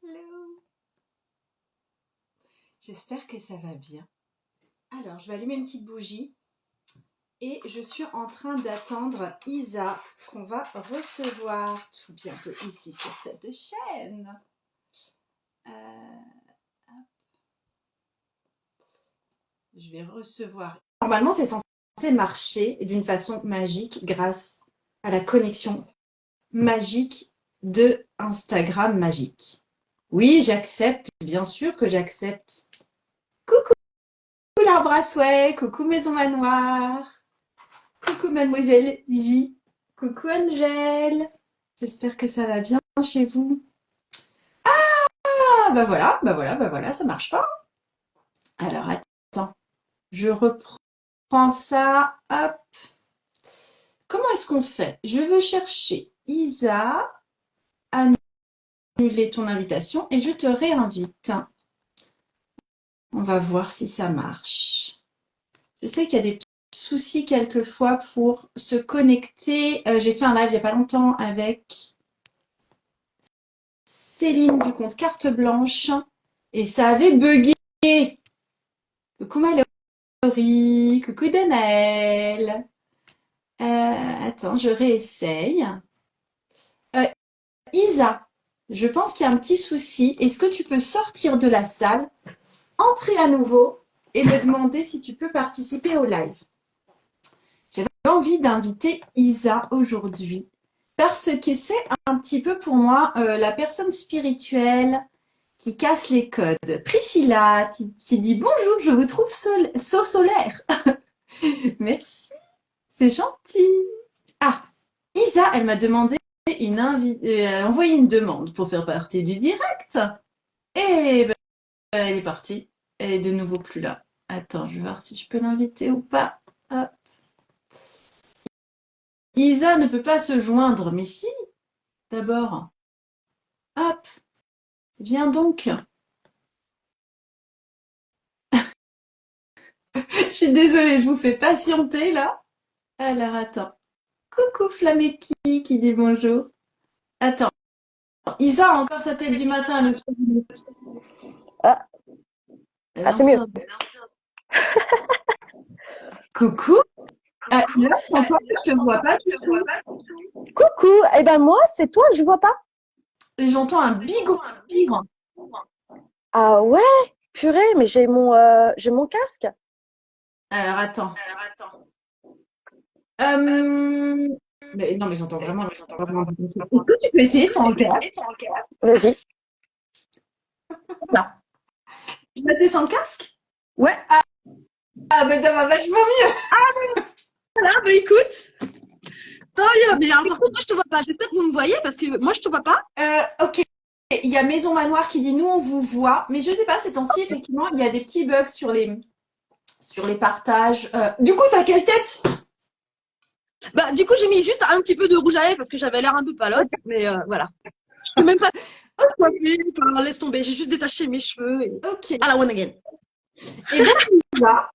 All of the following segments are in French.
Hello. J'espère que ça va bien. Alors, je vais allumer une petite bougie et je suis en train d'attendre Isa qu'on va recevoir tout bientôt ici sur cette chaîne. Je vais recevoir. Normalement, c'est censé marcher d'une façon magique grâce à la connexion magique de Instagram magique. Oui, j'accepte, bien sûr que j'accepte. Coucou l'arbre à souhait, coucou Maison Manoir, coucou Mademoiselle J, coucou Angèle. J'espère que ça va bien chez vous. Ah, bah voilà, ça marche pas. Alors attends, je reprends ça, hop. Comment est-ce qu'on fait? Je veux chercher Isa, annuler ton invitation et je te réinvite. On va voir si ça marche. Je sais qu'il y a des petits soucis quelquefois pour se connecter. J'ai fait un live il n'y a pas longtemps avec Céline du compte Carte Blanche et ça avait bugué. Coucou Mallory, coucou Danaël. Attends, je réessaye. Isa, je pense qu'il y a un petit souci. Est-ce que tu peux sortir de la salle, entrer à nouveau et me demander si tu peux participer au live? J'avais envie d'inviter Isa aujourd'hui parce que c'est un petit peu pour moi la personne spirituelle qui casse les codes. Priscilla qui dit bonjour, je vous trouve so solaire. Merci, c'est gentil. Ah, Isa, elle m'a demandé envoyé une demande pour faire partie du direct. Et ben, elle est partie. Elle est de nouveau plus là. Attends, je vais voir si je peux l'inviter ou pas. Hop. Isa ne peut pas se joindre, mais si, d'abord. Hop, viens donc. Je suis désolée, je vous fais patienter là. Alors attends. Coucou Flameki qui dit bonjour. Attends. Isa a encore sa tête du matin le soir. Ah, Elle ah c'est mieux. lance coucou. Ah, là, encore, je te vois pas du tout. Coucou, eh ben moi, c'est toi, je vois pas. Et j'entends un bigot. Ah ouais, purée, mais j'ai mon casque. Alors attends. Euh, Mais non, mais j'entends vraiment. Est-ce que tu peux essayer sans le casque? Vas-y. Non. Tu vas essayer sans le casque? Ouais. Ben ça va vachement mieux. Voilà, bah écoute, tant mieux. Mais alors, par contre, moi, je te vois pas. J'espère que vous me voyez parce que moi, je te vois pas. Ok. Il y a Maison Manoir qui dit nous on vous voit, mais je sais pas, ces temps-ci effectivement il y a des petits bugs sur les partages. Du coup t'as quelle tête? Bah, du coup, j'ai mis juste un petit peu de rouge à lèvres parce que j'avais l'air un peu palote. Mais voilà. Je suis même pas coiffée. Enfin, laisse tomber. J'ai juste détaché mes cheveux. Et... Ok. À la one again. Et donc là,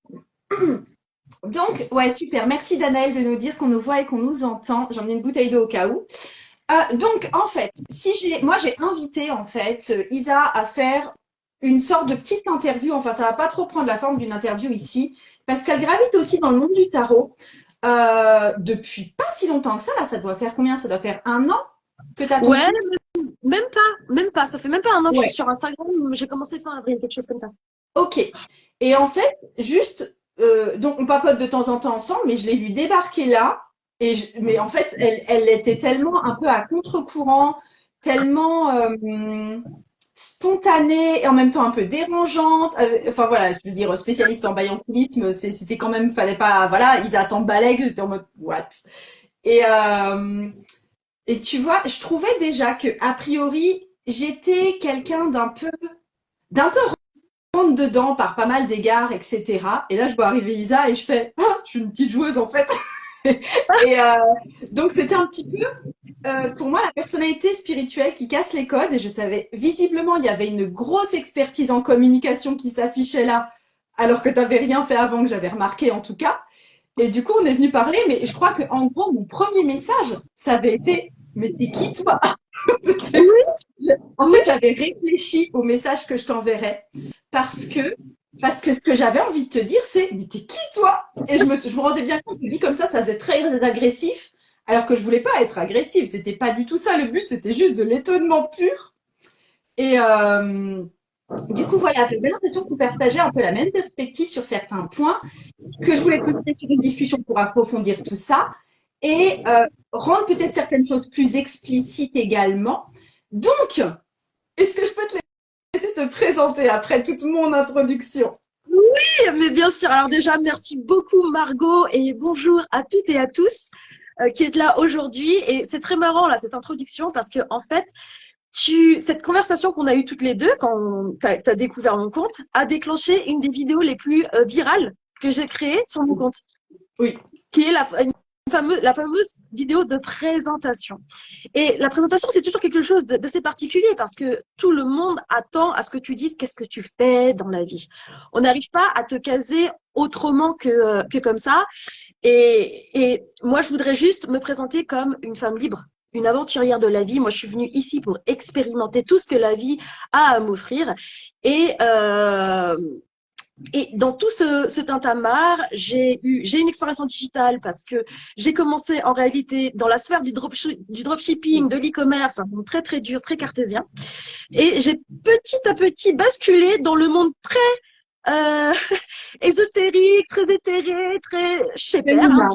donc ouais super. Merci Danaël de nous dire qu'on nous voit et qu'on nous entend. J'ai emmené une bouteille d'eau au cas où. Donc en fait, moi j'ai invité en fait Isa à faire une sorte de petite interview. Enfin ça va pas trop prendre la forme d'une interview ici parce qu'elle gravite aussi dans le monde du tarot. Depuis pas si longtemps que ça, là, ça doit faire combien? Ça doit faire un an que tu as compris? Ouais, même pas. Même pas. Ça fait même pas un an que je Ouais. suis sur Instagram. J'ai commencé fin avril, quelque chose comme ça. Ok. Et en fait, juste, donc on papote de temps en temps ensemble, mais je l'ai vue débarquer là. Mais en fait, elle était tellement un peu à contre-courant, tellement spontanée et en même temps un peu dérangeante. Enfin voilà, je veux dire, spécialiste en baïonculisme, c'était quand même, fallait pas, voilà, Isa s'emballait, que j'étais en mode, what? Et, euh, Et tu vois, je trouvais déjà que, a priori, j'étais quelqu'un d'un peu rentre dedans par pas mal d'égards, etc. Et là, je vois arriver Isa et je fais, ah, je suis une petite joueuse en fait. Et donc, c'était un petit peu, pour moi, la personnalité spirituelle qui casse les codes. Et je savais, visiblement, il y avait une grosse expertise en communication qui s'affichait là, alors que tu n'avais rien fait avant, que j'avais remarqué en tout cas. Et du coup, on est venu parler, mais je crois que en gros, mon premier message, ça avait été, mais t'es qui toi? C'était- En fait, j'avais réfléchi au message que je t'enverrais parce que, parce que ce que j'avais envie de te dire, c'est mais t'es qui toi? Et je me rendais bien compte que dit comme ça faisait très agressif, alors que je voulais pas être agressive. C'était pas du tout ça le but, c'était juste de l'étonnement pur. Et du coup, voilà, j'avais l'impression qu'on partageait un peu la même perspective sur certains points, que je voulais continuer sur une discussion pour approfondir tout ça et rendre peut-être certaines choses plus explicites également. Donc, est-ce que je peux te laisser te présenter après toute mon introduction? Mais bien sûr. Alors déjà, merci beaucoup Margot et bonjour à toutes et à tous qui êtes là aujourd'hui. Et c'est très marrant là cette introduction parce que en fait, cette conversation qu'on a eue toutes les deux quand tu as découvert mon compte a déclenché une des vidéos les plus virales que j'ai créées sur mon compte, Oui. qui est la fameuse vidéo de présentation. Et la présentation, c'est toujours quelque chose d'assez particulier parce que tout le monde attend à ce que tu dises qu'est-ce que tu fais dans la vie. On n'arrive pas à te caser autrement que comme ça. Et moi, je voudrais juste me présenter comme une femme libre, une aventurière de la vie. Moi, je suis venue ici pour expérimenter tout ce que la vie a à m'offrir. Et, euh, et dans tout ce tintamarre, j'ai une expérience en digital parce que j'ai commencé en réalité dans la sphère du dropshipping, de l'e-commerce, un monde très très dur, très cartésien. Et j'ai petit à petit basculé dans le monde très ésotérique, très éthéré, très shepper, hein,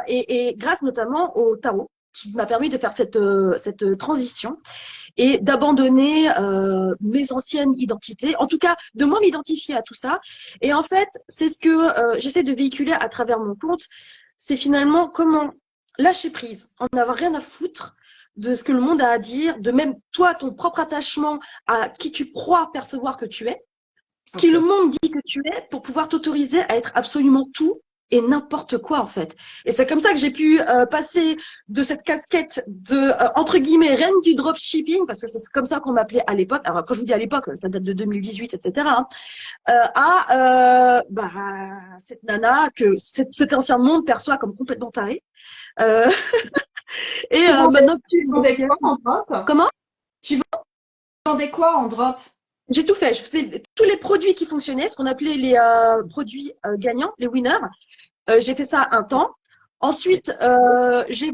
et grâce notamment au tarot qui m'a permis de faire cette transition et d'abandonner mes anciennes identités, en tout cas de moins m'identifier à tout ça. Et en fait, c'est ce que j'essaie de véhiculer à travers mon compte, c'est finalement comment lâcher prise, en avoir rien à foutre de ce que le monde a à dire, de même toi, ton propre attachement à qui tu crois percevoir que tu es, qui le monde dit que tu es, pour pouvoir t'autoriser à être absolument tout et n'importe quoi en fait. Et c'est comme ça que j'ai pu passer de cette casquette de entre guillemets reine du dropshipping, parce que c'est comme ça qu'on m'appelait à l'époque. Alors quand je vous dis à l'époque, ça date de 2018, etc. Hein, cette nana que cet ancien monde perçoit comme complètement tarée. Euh, et maintenant, tu vendais quoi en drop? comment? Tu vendais quoi en drop? J'ai tout fait. Je faisais tous les produits qui fonctionnaient, ce qu'on appelait les produits gagnants, les winners. J'ai fait ça un temps. Ensuite, j'ai eu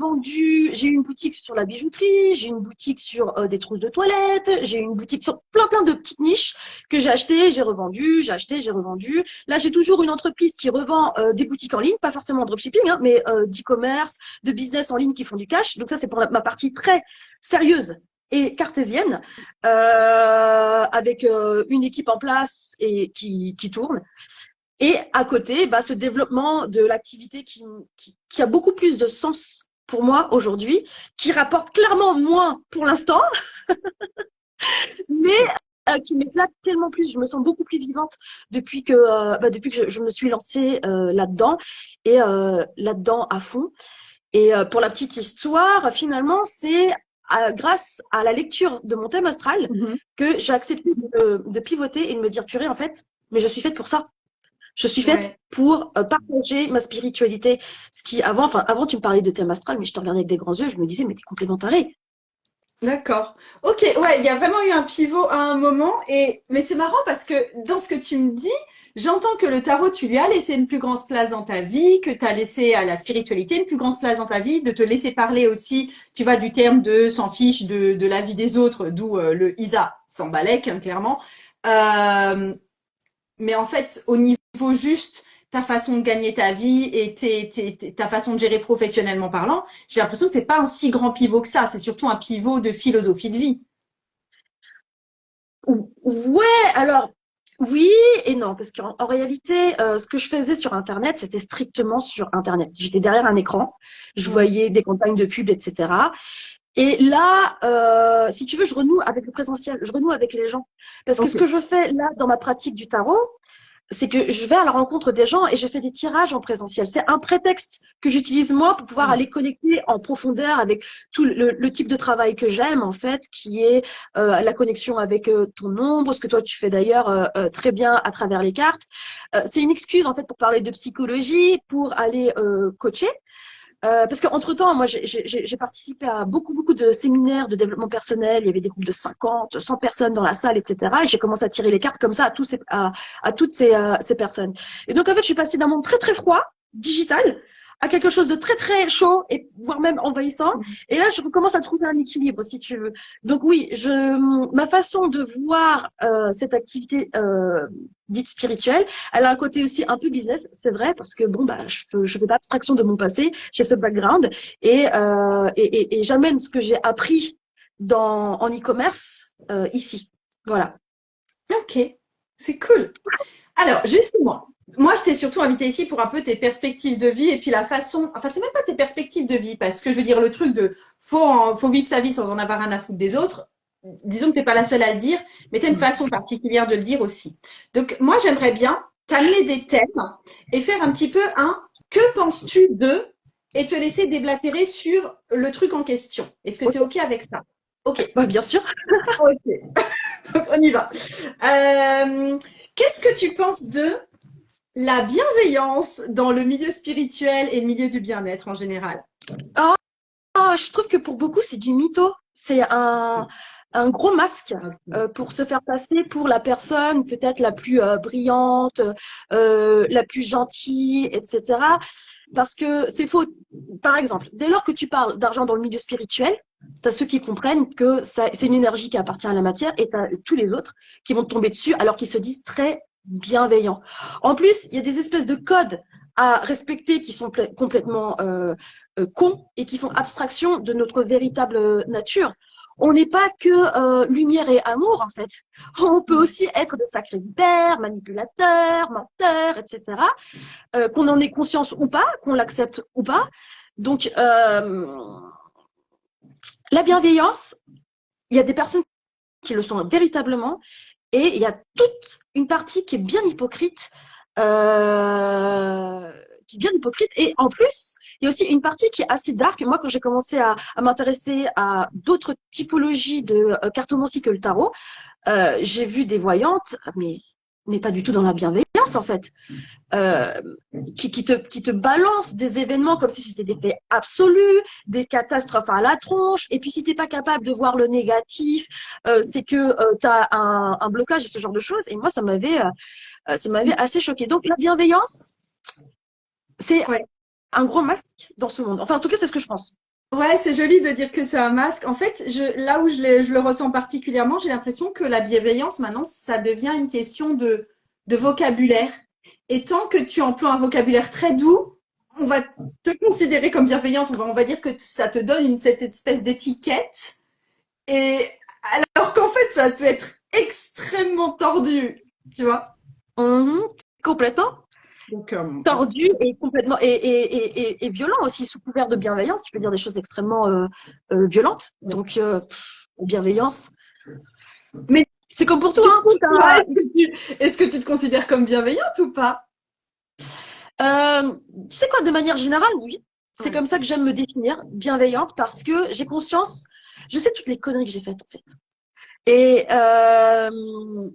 une boutique sur la bijouterie, j'ai une boutique sur des trousses de toilette, j'ai une boutique sur plein de petites niches que j'ai achetées, j'ai revendu, j'ai acheté, j'ai revendu. Là, j'ai toujours une entreprise qui revend des boutiques en ligne, pas forcément en dropshipping, hein, mais d'e-commerce, de business en ligne qui font du cash. Donc ça, c'est pour ma partie très sérieuse et cartésienne, avec une équipe en place et qui tourne. Et à côté, ce développement de l'activité qui a beaucoup plus de sens pour moi aujourd'hui, qui rapporte clairement moins pour l'instant, mais qui m'éclate tellement plus. Je me sens beaucoup plus vivante depuis que je me suis lancée là-dedans et là-dedans à fond. Et pour la petite histoire, finalement, c'est grâce à la lecture de mon thème astral que j'ai accepté de pivoter et de me dire, purée, en fait, mais je suis faite pour ça. Je suis faite pour partager ma spiritualité. Ce qui, avant, tu me parlais de thème astral, mais je te regardais avec des grands yeux, je me disais, mais t'es complètement tarée. D'accord. Ok, ouais, il y a vraiment eu un pivot à un moment, mais c'est marrant parce que dans ce que tu me dis, j'entends que le tarot, tu lui as laissé une plus grande place dans ta vie, que tu as laissé à la spiritualité une plus grande place dans ta vie, de te laisser parler aussi, tu vas du terme de s'en fiche de la vie des autres, d'où le Isa s'en balèque, hein, clairement. Euh, mais en fait, au niveau juste ta façon de gagner ta vie et ta façon de gérer professionnellement parlant, j'ai l'impression que c'est pas un si grand pivot que ça. C'est surtout un pivot de philosophie de vie. Ouais, alors, oui et non, parce qu'en réalité, ce que je faisais sur Internet, c'était strictement sur Internet. J'étais derrière un écran, je voyais des campagnes de pub, etc. Et là, si tu veux, je renoue avec le présentiel, je renoue avec les gens. Parce que ce que je fais là dans ma pratique du tarot, c'est que je vais à la rencontre des gens et je fais des tirages en présentiel. C'est un prétexte que j'utilise moi pour pouvoir aller connecter en profondeur avec tout le type de travail que j'aime, en fait, qui est la connexion avec ton ombre, ce que toi tu fais d'ailleurs très bien à travers les cartes. C'est une excuse, en fait, pour parler de psychologie, pour aller coacher. Parce qu'entre-temps, moi, j'ai participé à beaucoup de séminaires de développement personnel. Il y avait des groupes de 50, 100 personnes dans la salle, etc. Et j'ai commencé à tirer les cartes comme ça à toutes ces personnes. Et donc, en fait, je suis passée d'un monde très froid, digital, à quelque chose de très chaud et voire même envahissant. Et là, je recommence à trouver un équilibre, si tu veux. Donc oui, ma façon de voir cette activité dite spirituelle, elle a un côté aussi un peu business, c'est vrai, parce que bon, bah, je fais pas abstraction de mon passé, j'ai ce background et j'amène ce que j'ai appris en e-commerce ici. Voilà. Ok, c'est cool. Alors, justement, moi, je t'ai surtout invité ici pour un peu tes perspectives de vie et puis la façon, enfin, c'est même pas tes perspectives de vie, parce que je veux dire, le truc de faut vivre sa vie sans en avoir rien à foutre des autres, disons que t'es pas la seule à le dire, mais t'as une façon particulière de le dire aussi. Donc, moi, j'aimerais bien t'amener des thèmes et faire un petit peu un que penses-tu de et te laisser déblatérer sur le truc en question. Est-ce que tu es OK avec ça? OK. Bah, bien sûr. OK. Donc, on y va. Qu'est-ce que tu penses de la bienveillance dans le milieu spirituel et le milieu du bien-être en général? Je trouve que pour beaucoup, c'est du mytho. C'est un gros masque pour se faire passer pour la personne peut-être la plus brillante, la plus gentille, etc. Parce que c'est faux. Par exemple, dès lors que tu parles d'argent dans le milieu spirituel, tu as ceux qui comprennent que c'est une énergie qui appartient à la matière et tu as tous les autres qui vont tomber dessus alors qu'ils se disent très bienveillants. En plus, il y a des espèces de codes à respecter qui sont complètement cons et qui font abstraction de notre véritable nature. On n'est pas que lumière et amour, en fait. On peut aussi être de sacrés vipères, manipulateurs, menteurs, etc. Qu'on en ait conscience ou pas, qu'on l'accepte ou pas. Donc, la bienveillance, il y a des personnes qui le sont véritablement et il y a toute une partie qui est bien hypocrite et en plus il y a aussi une partie qui est assez dark. Moi, quand j'ai commencé à m'intéresser à d'autres typologies de cartomancie que le tarot, j'ai vu des voyantes mais pas du tout dans la bienveillance en fait, euh, qui te balancent des événements comme si c'était des faits absolus, des catastrophes à la tronche, et puis si t'es pas capable de voir le négatif, c'est que tu as un blocage et ce genre de choses. Et moi, ça m'avait assez choqué. Donc la bienveillance, c'est Ouais. un gros masque dans ce monde. Enfin, en tout cas, c'est ce que je pense. Ouais, c'est joli de dire que c'est un masque. En fait, là où je le ressens particulièrement, j'ai l'impression que la bienveillance, maintenant, ça devient une question de vocabulaire. Et tant que tu emploies un vocabulaire très doux, on va te considérer comme bienveillante. On va dire que ça te donne cette espèce d'étiquette. Et alors qu'en fait, ça peut être extrêmement tordu, tu vois. Mhm, complètement. Donc, Tordu et complètement et violent aussi, sous couvert de bienveillance. Tu peux dire des choses extrêmement violentes. Donc, bienveillance. mais C'est comme pour tout, du hein. coup, Tout toi, a, est-ce que tu te considères comme bienveillante ou pas? Tu sais quoi, de manière générale, oui. C'est Ouais. comme ça que j'aime me définir, bienveillante, parce que j'ai conscience, je sais toutes les conneries que j'ai faites, en fait. Et, euh,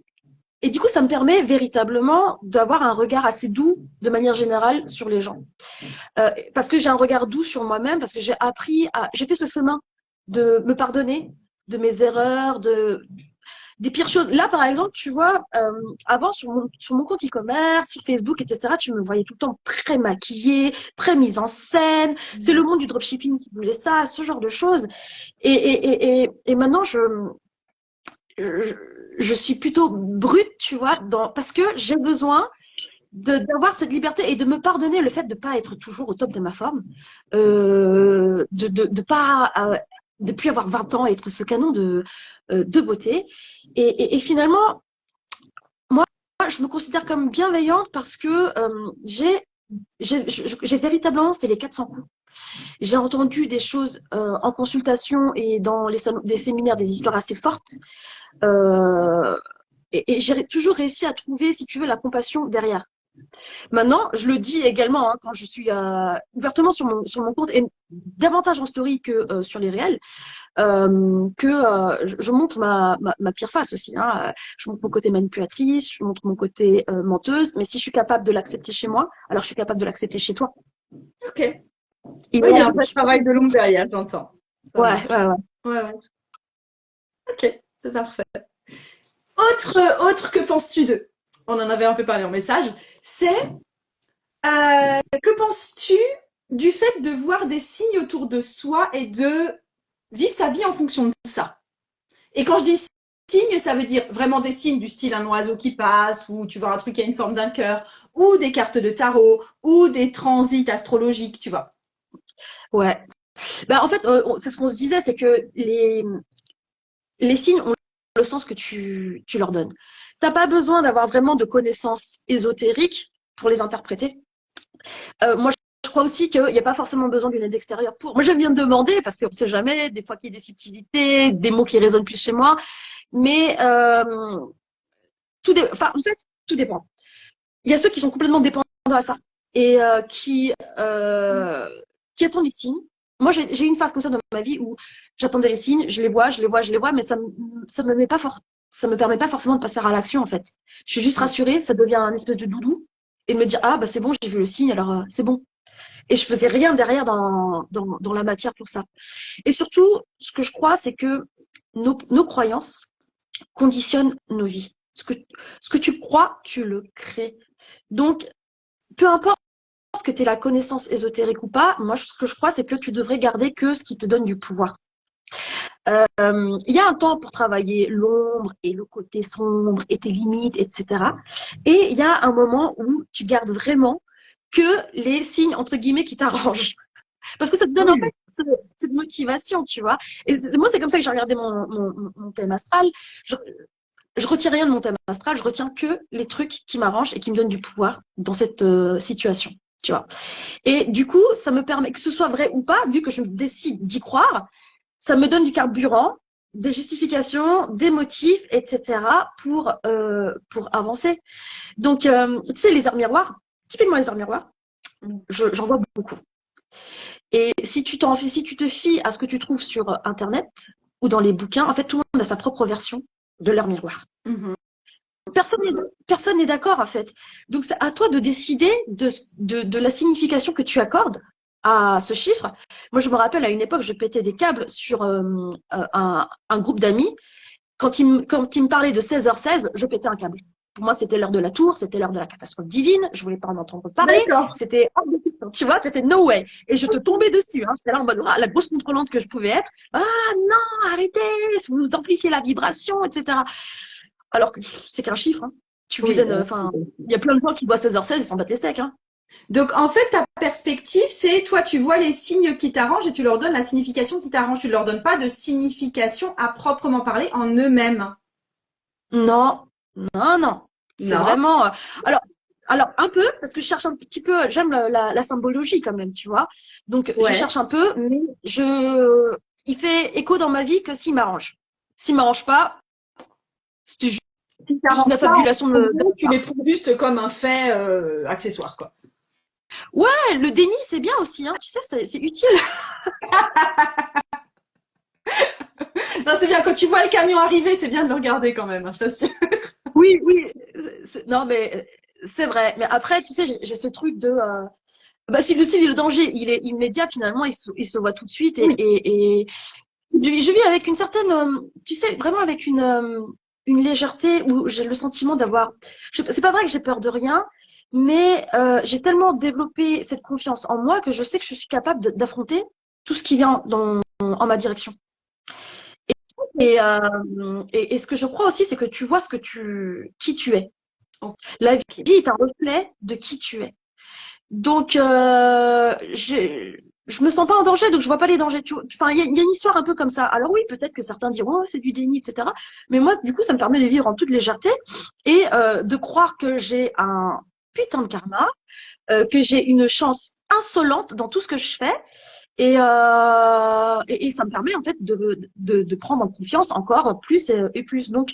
et du coup, ça me permet véritablement d'avoir un regard assez doux, de manière générale, sur les gens. Parce que j'ai un regard doux sur moi-même, parce que j'ai fait ce chemin de me pardonner de mes erreurs, des pires choses. Là, par exemple, tu vois, avant, sur mon compte e-commerce, sur Facebook, etc., tu me voyais tout le temps très maquillée, très mise en scène. C'est le monde du dropshipping qui voulait ça, ce genre de choses. Et maintenant, je, je suis plutôt brute, tu vois, parce que j'ai besoin d'avoir cette liberté et de me pardonner le fait de pas être toujours au top de ma forme, de pas de plus avoir 20 ans et être ce canon de beauté. Et finalement, moi, je me considère comme bienveillante parce que j'ai véritablement fait les 400 coups. J'ai entendu des choses en consultation et dans des séminaires, des histoires assez fortes. Euh, et j'ai toujours réussi à trouver, si tu veux, la compassion derrière. Maintenant, je le dis également quand je suis ouvertement sur mon compte et davantage en story que sur les réels, je montre ma pire face aussi. Hein. Je montre mon côté manipulatrice, je montre mon côté menteuse, mais si je suis capable de l'accepter chez moi, alors je suis capable de l'accepter chez toi. Ok. Il Oui, il y a un est vrai travail de longue derrière, j'entends. Ça Ouais, marche. ouais, ouais. Ouais, ouais. Ok, c'est parfait. Autre que penses-tu d'eux? On en avait un peu parlé en message. C'est que penses-tu du fait de voir des signes autour de soi et de vivre sa vie en fonction de ça? Et quand je dis signes, ça veut dire vraiment des signes du style un oiseau qui passe, ou tu vois un truc qui a une forme d'un cœur, ou des cartes de tarot, ou des transits astrologiques, tu vois. Ouais. Bah, en fait, c'est ce qu'on se disait, c'est que les signes ont le sens que tu leur donnes. T'as pas besoin d'avoir vraiment de connaissances ésotériques pour les interpréter. Moi, je crois aussi qu'il n'y a pas forcément besoin d'une aide extérieure pour. Moi, j'aime bien demander parce qu'on ne sait jamais, des fois qu'il y a des subtilités, des mots qui résonnent plus chez moi. Mais enfin, en fait, tout dépend. Il y a ceux qui sont complètement dépendants à ça et qui attendent les signes. Moi, j'ai eu une phase comme ça dans ma vie où j'attendais les signes, je les vois, je les vois, je les vois, mais ça me met pas fort, ça me permet pas forcément de passer à l'action en fait. Je suis juste rassurée, ça devient un espèce de doudou et de me dire ah bah c'est bon, j'ai vu le signe, alors c'est bon. Et je faisais rien derrière dans la matière pour ça. Et surtout, ce que je crois, c'est que nos croyances conditionnent nos vies. Ce que tu crois, tu le crées. Donc, peu importe que tu aies la connaissance ésotérique ou pas, moi, ce que je crois, c'est que tu devrais garder que ce qui te donne du pouvoir. Il y a un temps pour travailler l'ombre et le côté sombre et tes limites, etc. Et il y a un moment où tu gardes vraiment que les signes, entre guillemets, qui t'arrangent. Parce que ça te donne en Oui. fait cette motivation, tu vois. Et moi, c'est comme ça que j'ai regardé mon thème astral. Je retiens rien de mon thème astral, je retiens que les trucs qui m'arrangent et qui me donnent du pouvoir dans cette situation, tu vois. Et du coup, ça me permet, que ce soit vrai ou pas, vu que je décide d'y croire, ça me donne du carburant, des justifications, des motifs, etc. pour avancer. Donc, tu sais, les arts miroirs, typiquement les arts miroirs, j'en vois beaucoup. Et si tu te fies à ce que tu trouves sur Internet ou dans les bouquins, en fait, tout le monde a sa propre version de leur miroir. Mhm. Personne n'est d'accord, en fait. Donc, c'est à toi de décider de la signification que tu accordes à ce chiffre. Moi, je me rappelle, à une époque, je pétais des câbles sur un groupe d'amis. Quand il me parlait de 16h16, je pétais un câble. Pour moi, c'était l'heure de la tour, c'était l'heure de la catastrophe divine. Je voulais pas en entendre parler. D'accord. C'était hors de question. Tu vois, c'était no way. Et je te tombais dessus. Hein. J'étais là en mode la grosse contrôlante que je pouvais être. Ah non, arrêtez, vous amplifiez la vibration, etc. Alors que c'est qu'un chiffre. Hein. Tu lui Oui. donnes. Enfin, il y a plein de gens qui voient 16h16 et s'en battent les steaks. Hein. Donc, en fait, ta perspective, c'est toi, tu vois les signes qui t'arrangent et tu leur donnes la signification qui t'arrange. Tu ne leur donnes pas de signification à proprement parler en eux-mêmes. Non, non, non. C'est Non. vraiment. Alors, un peu, parce que je cherche un petit peu, j'aime la symbologie quand même, tu vois. Donc, je Ouais. cherche un peu, mais il fait écho dans ma vie que s'il m'arrange. S'il m'arrange pas, c'était Si tu juste n'arranges une pas, affabulation en de gros, ma tu part. les prends juste comme un fait accessoire, quoi. Ouais, le déni, c'est bien aussi, hein. Tu sais, c'est utile. Non, c'est bien. Quand tu vois le camion arriver, c'est bien de le regarder quand même, hein, je t'assure. Oui, oui. Non, mais c'est vrai. Mais après, tu sais, j'ai ce truc de. Bah, si le danger, il est immédiat, finalement, il se voit tout de suite. Oui. Et je vis avec une certaine, tu sais, vraiment avec une légèreté où j'ai le sentiment d'avoir. C'est pas vrai que j'ai peur de rien, mais j'ai tellement développé cette confiance en moi que je sais que je suis capable d'affronter tout ce qui vient en ma direction. Et ce que je crois aussi, c'est que tu vois qui tu es. La vie Ok. est un reflet de qui tu es. Donc, je me sens pas en danger, donc je vois pas les dangers. Enfin, il y a une histoire un peu comme ça. Alors oui, peut-être que certains diront, oh, c'est du déni, etc. Mais moi, du coup, ça me permet de vivre en toute légèreté et de croire que j'ai un putain de karma, que j'ai une chance insolente dans tout ce que je fais. Et ça me permet en fait de prendre en confiance encore plus et plus. Donc,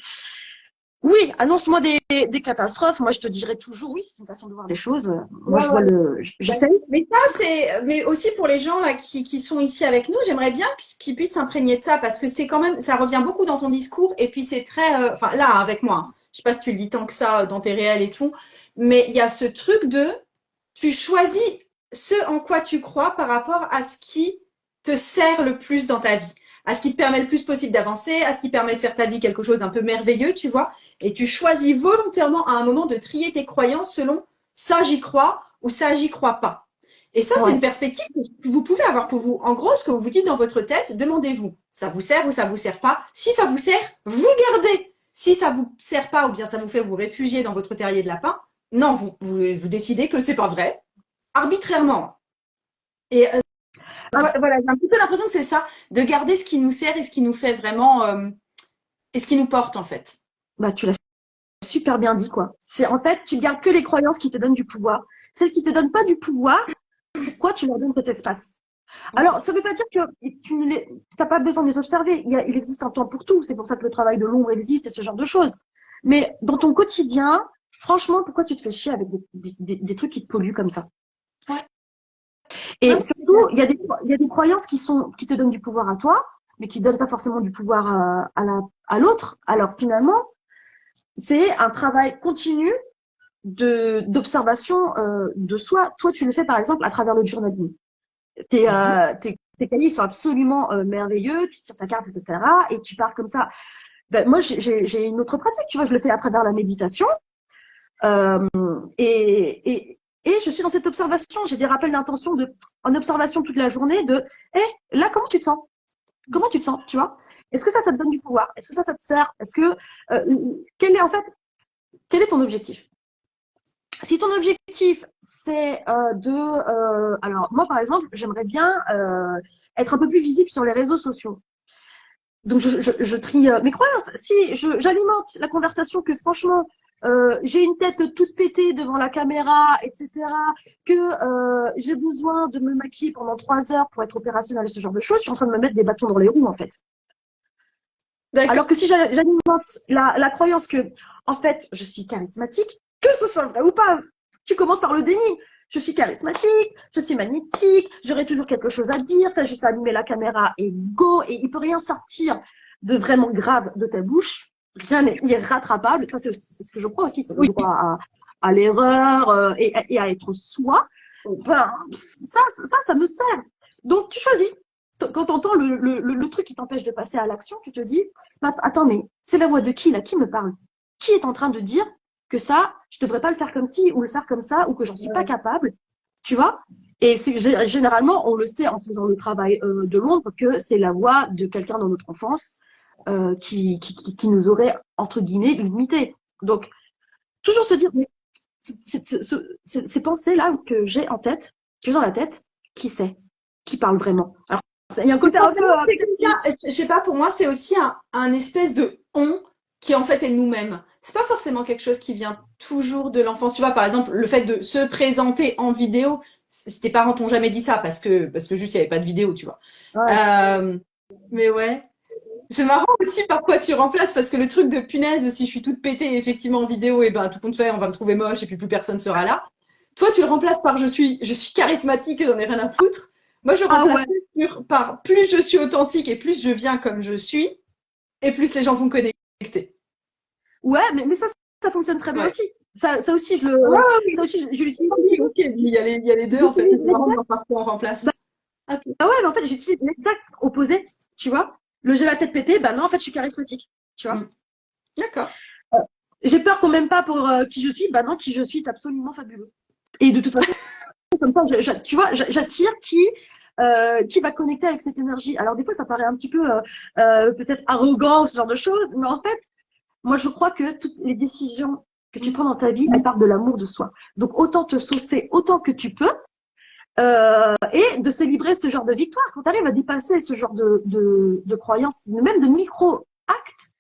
oui, annonce-moi des catastrophes. Moi, je te dirais toujours, oui, c'est une façon de voir les choses. Moi, Ouais, je vois ouais. j'essaie. Mais ça, mais aussi pour les gens là qui sont ici avec nous, j'aimerais bien qu'ils puissent s'imprégner de ça parce que c'est quand même, ça revient beaucoup dans ton discours et puis c'est très, enfin là avec moi, hein, je sais pas si tu le dis tant que ça dans tes réels et tout, mais il y a ce truc de, tu choisis ce en quoi tu crois par rapport à ce qui te sert le plus dans ta vie, à ce qui te permet le plus possible d'avancer, à ce qui permet de faire ta vie quelque chose d'un peu merveilleux, tu vois. Et tu choisis volontairement à un moment de trier tes croyances selon ça j'y crois ou ça j'y crois pas. Et ça, c'est Ouais. une perspective que vous pouvez avoir pour vous. En gros, ce que vous vous dites dans votre tête, demandez-vous, ça vous sert ou ça vous sert pas? Si ça vous sert, vous gardez. Si ça vous sert pas ou bien ça vous fait vous réfugier dans votre terrier de lapin, non, vous décidez que c'est pas vrai, arbitrairement. Et voilà, j'ai un petit peu l'impression que c'est ça, de garder ce qui nous sert et ce qui nous fait vraiment, et ce qui nous porte en fait. Bah, tu l'as super bien dit, quoi. C'est, en fait, tu gardes que les croyances qui te donnent du pouvoir. Celles qui te donnent pas du pouvoir, pourquoi tu leur donnes cet espace? Alors, ça veut pas dire que tu n'as pas besoin de les observer. Il existe un temps pour tout. C'est pour ça que le travail de l'ombre existe et ce genre de choses. Mais dans ton quotidien, franchement, pourquoi tu te fais chier avec des trucs qui te polluent comme ça? Ouais. Et Non, surtout, il y a des croyances qui te donnent du pouvoir à toi, mais qui donnent pas forcément du pouvoir à l'autre. Alors finalement, c'est un travail continu d'observation de soi. Toi, tu le fais par exemple à travers le journaling. Tes cahiers sont absolument merveilleux, tu tires ta carte, etc. Et tu pars comme ça. Ben, moi, j'ai une autre pratique, tu vois, je le fais à travers la méditation. Euh, et je suis dans cette observation, j'ai des rappels d'intention en observation toute la journée de, là, comment tu te sens? Comment tu te sens, tu vois? Est-ce que ça te donne du pouvoir? Est-ce que ça te sert? Est-ce que, en fait, quel est ton objectif? Si ton objectif, c'est alors moi par exemple, j'aimerais bien être un peu plus visible sur les réseaux sociaux. Donc je trie mes croyances. Si j'alimente la conversation que franchement j'ai une tête toute pétée devant la caméra, etc., que j'ai besoin de me maquiller pendant 3 heures pour être opérationnelle et ce genre de choses, je suis en train de me mettre des bâtons dans les roues en fait. d'accord. Alors que si j'alimente la croyance que, en fait, je suis charismatique, que ce soit vrai ou pas, tu commences par le déni. Je suis charismatique, je suis magnétique, j'aurai toujours quelque chose à dire, t'as juste à allumer la caméra et go, et il peut rien sortir de vraiment grave de ta bouche. Rien n'est irrattrapable. Ça, c'est ce que je crois aussi, c'est le Oui. droit à l'erreur et à être soi. Ben, ça me sert. Donc, tu choisis quand tu entends le truc qui t'empêche de passer à l'action, tu te dis, attends, mais c'est la voix de qui là? Qui me parle? Qui est en train de dire que ça, je devrais pas le faire comme ci ou le faire comme ça ou que j'en suis pas capable? Tu vois? Et généralement, on le sait en faisant le travail de l'ombre que c'est la voix de quelqu'un dans notre enfance qui nous aurait, entre guillemets, limité. Donc, toujours se dire, mais ces pensées-là que j'ai en tête, que j'ai dans la tête, qui c'est? Qui parle vraiment? Alors, il y a un côté un peu. Je sais pas, pour moi, c'est aussi un espèce de on qui en fait est nous-mêmes. C'est pas forcément quelque chose qui vient toujours de l'enfance. Tu vois, par exemple, le fait de se présenter en vidéo, tes parents t'ont jamais dit ça parce que juste il y avait pas de vidéo, tu vois. Ouais. Mais ouais. C'est marrant aussi par quoi tu remplaces parce que le truc de punaise, si je suis toute pétée effectivement en vidéo, et ben tout compte fait, on va me trouver moche et puis plus personne sera là. Toi, tu le remplaces par je suis charismatique et j'en ai rien à foutre. Moi, je Ah ouais. remplace par plus je suis authentique et plus je viens comme je suis et plus les gens vont connecter. Ouais, mais ça fonctionne très bien Ouais. aussi. Ça aussi, Ouais, ça aussi, je l'utilise. ok, ok. Il y a les deux en fait. J'utilise C'est marrant de l'exact. voir par quoi on remplace. Ok. Ah ouais, mais en fait, j'utilise l'exact opposé. Tu vois? Le j'ai la tête pétée, bah non, en fait, je suis charismatique. Tu vois? Mm. D'accord. J'ai peur qu'on m'aime pas pour qui je suis, bah non, qui je suis est absolument fabuleux. Et de toute façon, comme ça, tu vois, j'attire qui va connecter avec cette énergie. Alors des fois, ça paraît un petit peu peut-être arrogant, ce genre de choses, mais en fait, moi, je crois que toutes les décisions que tu prends dans ta vie, elles partent de l'amour de soi. Donc, autant te saucer autant que tu peux et de célébrer ce genre de victoire. Quand tu arrives à dépasser ce genre de croyances, même de micro-actes,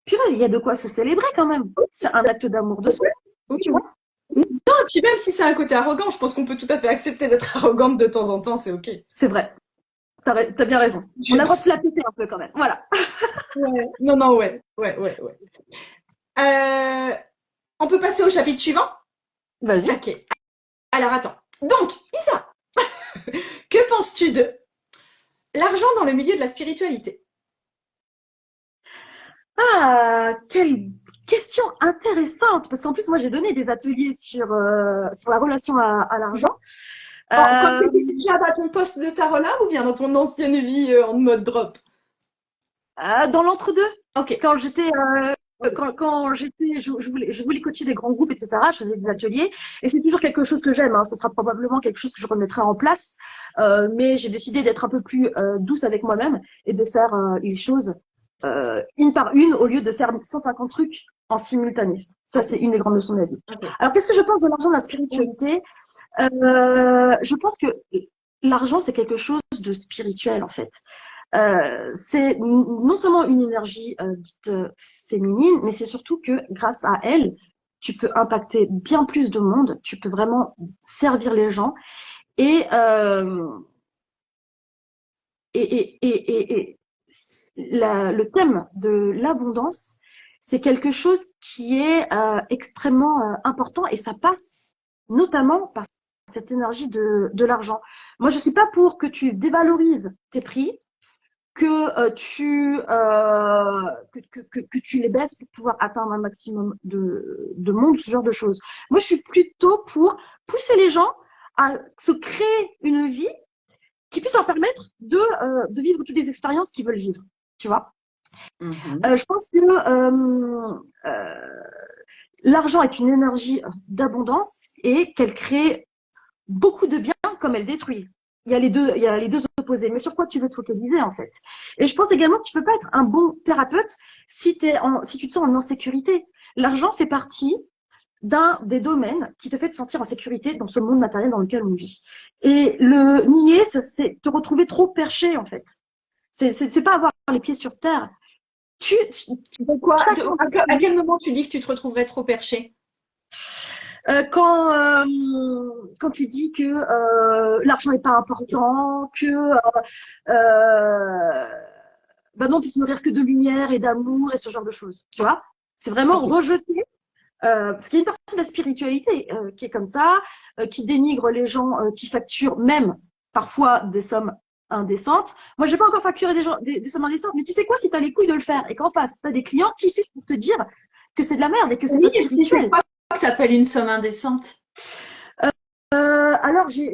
puis il y a de quoi se célébrer quand même. C'est un acte d'amour de soi, Oui, tu oui. vois. Non, et puis même si c'est un côté arrogant, je pense qu'on peut tout à fait accepter d'être arrogante de temps en temps, c'est ok. C'est vrai. T'as bien raison. On a le droit de se la péter un peu quand même. Voilà. Ouais. Non, non, ouais, ouais, ouais, ouais. Euh, on peut passer au chapitre suivant? Vas-y. Ok. Alors attends. Donc, Isa, que penses-tu de l'argent dans le milieu de la spiritualité? Ah, quelle question intéressante. Parce qu'en plus, moi, j'ai donné des ateliers sur la relation à l'argent. Quand tu Euh, étais déjà à ton poste de tarot-là ou bien dans ton ancienne vie en mode drop? dans l'entre-deux, Ok. quand j'étais quand j'étais je voulais coacher des grands groupes, etc. Je faisais des ateliers et c'est toujours quelque chose que j'aime, hein. Ce sera probablement quelque chose que je remettrai en place, mais j'ai décidé d'être un peu plus douce avec moi-même et de faire les choses une par une au lieu de faire 150 trucs en simultané. Ça, c'est une des grandes leçons de la vie. Ok. Alors, qu'est-ce que je pense de l'argent, de la spiritualité? Je pense que l'argent, c'est quelque chose de spirituel, en fait. C'est non seulement une énergie dite féminine, mais c'est surtout que grâce à elle, tu peux impacter bien plus de monde, tu peux vraiment servir les gens. Et, euh, et le thème de l'abondance, c'est quelque chose qui est extrêmement important et ça passe notamment par cette énergie de l'argent. Moi, je suis pas pour que tu dévalorises tes prix, que tu les baisses pour pouvoir atteindre un maximum de monde, ce genre de choses. Moi, je suis plutôt pour pousser les gens à se créer une vie qui puisse leur permettre de vivre toutes les expériences qu'ils veulent vivre. Tu vois? Mhm. Je pense que l'argent est une énergie d'abondance et qu'elle crée beaucoup de bien comme elle détruit. Il y a les deux opposés. Mais sur quoi tu veux te focaliser, en fait? Et je pense également que tu peux pas être un bon thérapeute si tu te sens en insécurité. L'argent fait partie d'un des domaines qui te fait te sentir en sécurité dans ce monde matériel dans lequel on vit. Et le nier, c'est te retrouver trop perché, en fait. C'est pas avoir les pieds sur terre. De quoi, Chaque fois à quel moment tu dis que tu te retrouverais trop perché? Euh, quand quand tu dis que l'argent n'est pas important, que bah non, on peut se nourrir que de lumière et d'amour et ce genre de choses, tu vois. C'est vraiment Ok. rejeter, parce qu'il y a une partie de la spiritualité qui est comme ça, qui dénigre les gens qui facturent même parfois des sommes indécentes. Moi, j'ai pas encore facturé des sommes indécentes, mais tu sais quoi, si tu as les couilles de le faire et qu'en face, tu as des clients qui suivent pour te dire que c'est de la merde et que c'est Oui, pas et puis c'est spirituel. quoi que tu appelles une somme indécente? Alors, j'ai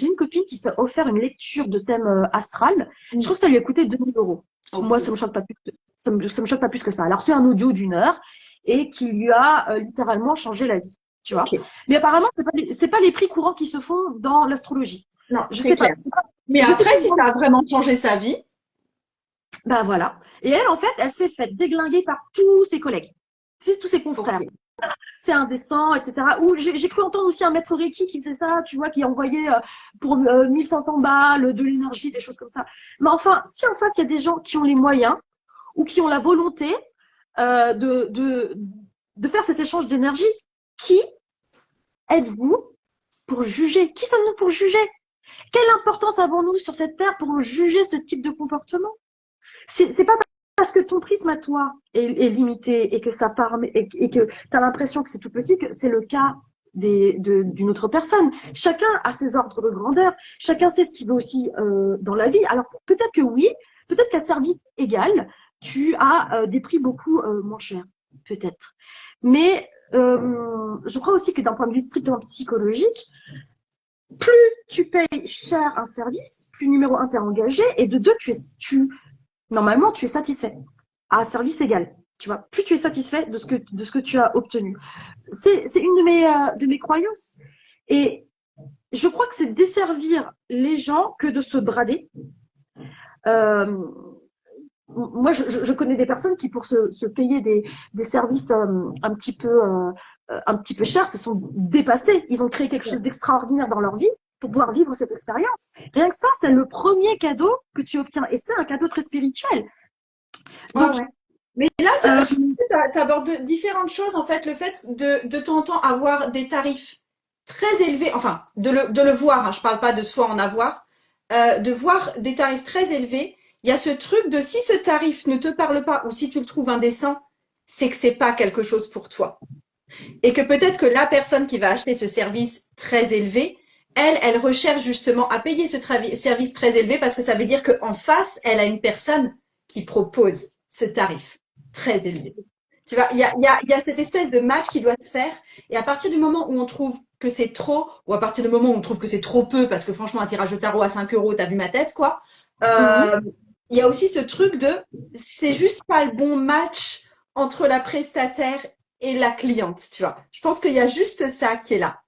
une copine qui s'est offert une lecture de thème astral. Je trouve Mm. que ça lui a coûté 2 000 euros. Moi, Ok. ça me choque pas plus ça me choque pas plus que ça. Alors, c'est un audio d'1 heure et qui lui a littéralement changé la vie, tu vois. Ok. Mais apparemment, c'est pas les prix courants qui se font dans l'astrologie. Non, Je c'est sais pas. clair. Mais Je sais après, pas si comment. ça a vraiment changé sa vie, Ben voilà. Et elle, en fait, elle s'est faite déglinguer par tous ses collègues, tous ses confrères. ok. C'est indécent, etc. Ou j'ai cru entendre aussi un maître Reiki qui faisait ça, tu vois, qui envoyait pour 1500 balles de l'énergie, des choses comme ça. Mais enfin, si en face, il y a des gens qui ont les moyens ou qui ont la volonté euh, de, de, de faire cet échange d'énergie, qui êtes-vous pour juger? Qui sommes-nous pour juger? Quelle importance avons-nous sur cette terre pour juger ce type de comportement? C'est pas parce que ton prisme à toi est limité et que ça parle et que tu as l'impression que c'est tout petit que c'est le cas d'une autre personne. Chacun a ses ordres de grandeur, chacun sait ce qu'il veut aussi dans la vie. Alors peut-être que oui, peut-être qu'à service égal, tu as des prix beaucoup moins chers, peut-être. Mais je crois aussi que d'un point de vue strictement psychologique, plus tu payes cher un service, plus numéro un, t'es engagé, et de deux, normalement, tu es satisfait à service égal. Tu vois, plus tu es satisfait de ce que tu as obtenu. C'est une de mes croyances. Et je crois que c'est desservir les gens que de se brader. Euh, Moi, je connais des personnes qui, pour se payer des services un petit peu chers, se sont dépassés. Ils ont créé quelque chose d'extraordinaire dans leur vie pour pouvoir vivre cette expérience. Rien que ça, c'est le premier cadeau que tu obtiens. Et c'est un cadeau très spirituel. Ouais, Donc, ouais. Mais là, euh, tu abordes différentes choses. En fait, le fait de temps en temps avoir des tarifs très élevés, enfin, de le voir, hein, je parle pas de soi en avoir, de voir des tarifs très élevés, il y a ce truc de si ce tarif ne te parle pas ou si tu le trouves indécent, c'est que c'est pas quelque chose pour toi. Et que peut-être que la personne qui va acheter ce service très élevé, elle recherche justement à payer ce service très élevé parce que ça veut dire qu'en face, elle a une personne qui propose ce tarif très élevé. Tu vois, il y a cette espèce de match qui doit se faire. Et à partir du moment où on trouve que c'est trop, ou à partir du moment où on trouve que c'est trop peu, parce que franchement, un tirage de tarot à 5 euros, t'as vu ma tête, quoi. Mhm. Euh, il y a aussi ce truc de, c'est juste pas le bon match entre la prestataire et la cliente, tu vois. Je pense qu'il y a juste ça qui est là.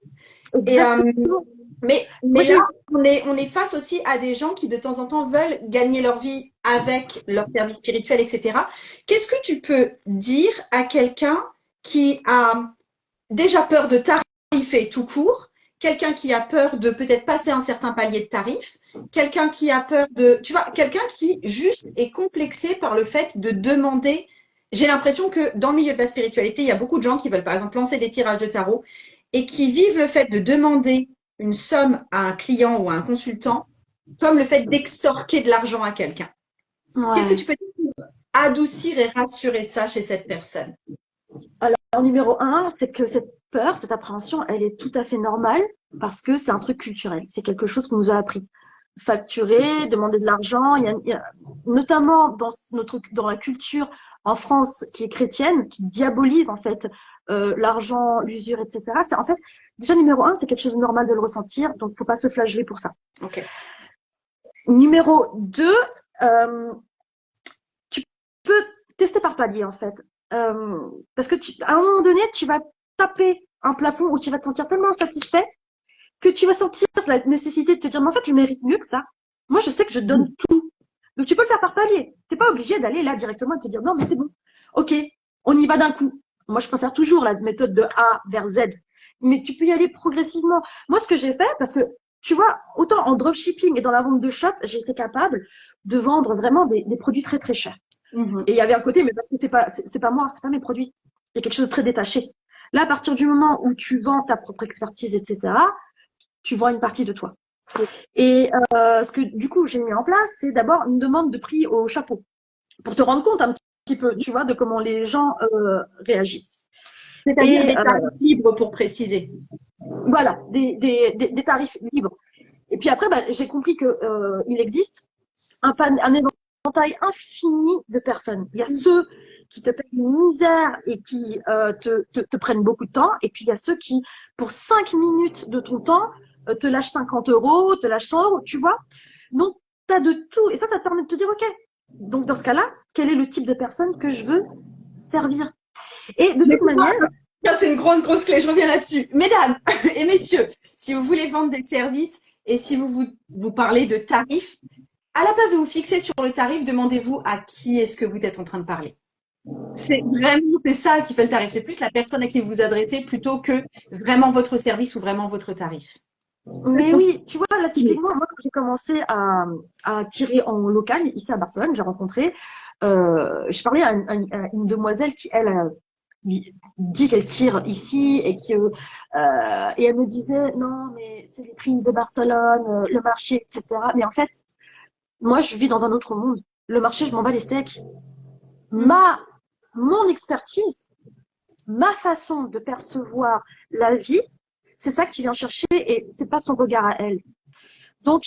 Et, Exactement. Moi, mais là, j'ai on est face aussi à des gens qui de temps en temps veulent gagner leur vie avec leur service spirituel, etc. Qu'est-ce que tu peux dire à quelqu'un qui a déjà peur de tarifer tout court, quelqu'un qui a peur de peut-être passer un certain palier de tarif, quelqu'un qui a peur de, tu vois, quelqu'un qui juste est complexé par le fait de demander. J'ai l'impression que dans le milieu de la spiritualité, il y a beaucoup de gens qui veulent par exemple lancer des tirages de tarot et qui vivent le fait de demander une somme à un client ou à un consultant comme le fait d'extorquer de l'argent à quelqu'un. Qu'est-ce que ouais. tu peux dire pour adoucir et rassurer ça chez cette personne? Alors, numéro un, c'est que cette peur, cette appréhension, elle est tout à fait normale parce que c'est un truc culturel. C'est quelque chose qu'on nous a appris. Facturer, demander de l'argent, notamment dans la culture en France qui est chrétienne, qui diabolise en fait l'argent, l'usure, etc. C'est en fait déjà numéro un, c'est quelque chose de normal de le ressentir, donc faut pas se flageller pour ça. Ok. Numéro 2, euh, tu peux tester par palier en fait. Parce que à un moment donné, tu vas taper un plafond où tu vas te sentir tellement insatisfait que tu vas sentir la nécessité de te dire, mais en fait, je mérite mieux que ça. Moi, je sais que je donne tout. Donc, tu peux le faire par palier. T'es pas obligé d'aller là directement et de te dire, non, mais c'est bon. Ok, on y va d'un coup. Moi, je préfère toujours la méthode de A vers Z. Mais tu peux y aller progressivement. Moi, ce que j'ai fait, parce que, tu vois, autant en dropshipping et dans la vente de shop, j'ai été capable de vendre vraiment des produits très, très chers. Et il y avait un côté, mais parce que c'est pas moi, c'est pas mes produits. Il y a quelque chose de très détaché. Là, à partir du moment où tu vends ta propre expertise, etc., tu vends une partie de toi. Et ce que du coup j'ai mis en place, c'est d'abord une demande de prix au chapeau pour te rendre compte un petit peu, tu vois, de comment les gens réagissent. C'est-à-dire Et des tarifs libres pour préciser. voilà, des tarifs libres. Et puis après, bah, j'ai compris que il existe un éventail infini de personnes. Il y a ceux qui te payent une misère et qui te prennent beaucoup de temps, et puis il y a ceux qui, pour 5 minutes de ton temps, te lâchent 50 euros, te lâchent 100 euros, tu vois. Donc, tu as de tout. Et ça te permet de te dire, OK, donc dans ce cas-là, quel est le type de personne que je veux servir? Et de toute manière, Ça, c'est une grosse, grosse clé. Je reviens là-dessus. Mesdames et messieurs, si vous voulez vendre des services et si vous parlez de tarifs, à la place de vous fixer sur le tarif, demandez-vous à qui est-ce que vous êtes en train de parler. C'est ça qui fait le tarif. C'est plus la personne à qui vous vous adressez plutôt que vraiment votre service ou vraiment votre tarif. mais oui, tu vois, là, typiquement, moi, quand j'ai commencé à tirer en local, ici à Barcelone, j'ai rencontré, j'ai parlé à une demoiselle qui, elle, dit qu'elle tire ici et elle me disait, non, mais c'est les prix de Barcelone, le marché, etc. Mais en fait, moi, je vis dans un autre monde. Le marché, je m'en bats les steaks. Mon expertise, ma façon de percevoir la vie, c'est ça que tu viens chercher et c'est pas son regard à elle. Donc,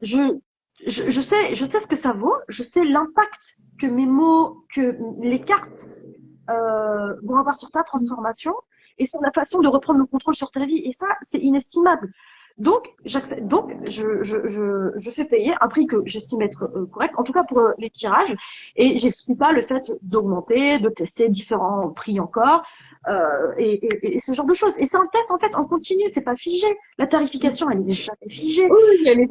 je, je sais ce que ça vaut, je sais l'impact que mes mots, que les cartes vont avoir sur ta transformation et sur la façon de reprendre le contrôle sur ta vie. Et ça, c'est inestimable. Donc, je fais payer un prix que j'estime être correct, en tout cas pour les tirages, et j'exclus pas le fait d'augmenter, de tester différents prix encore, et ce genre de choses. Et c'est un test en fait en continu, c'est pas figé. La tarification, elle est jamais figée. Oui, elle est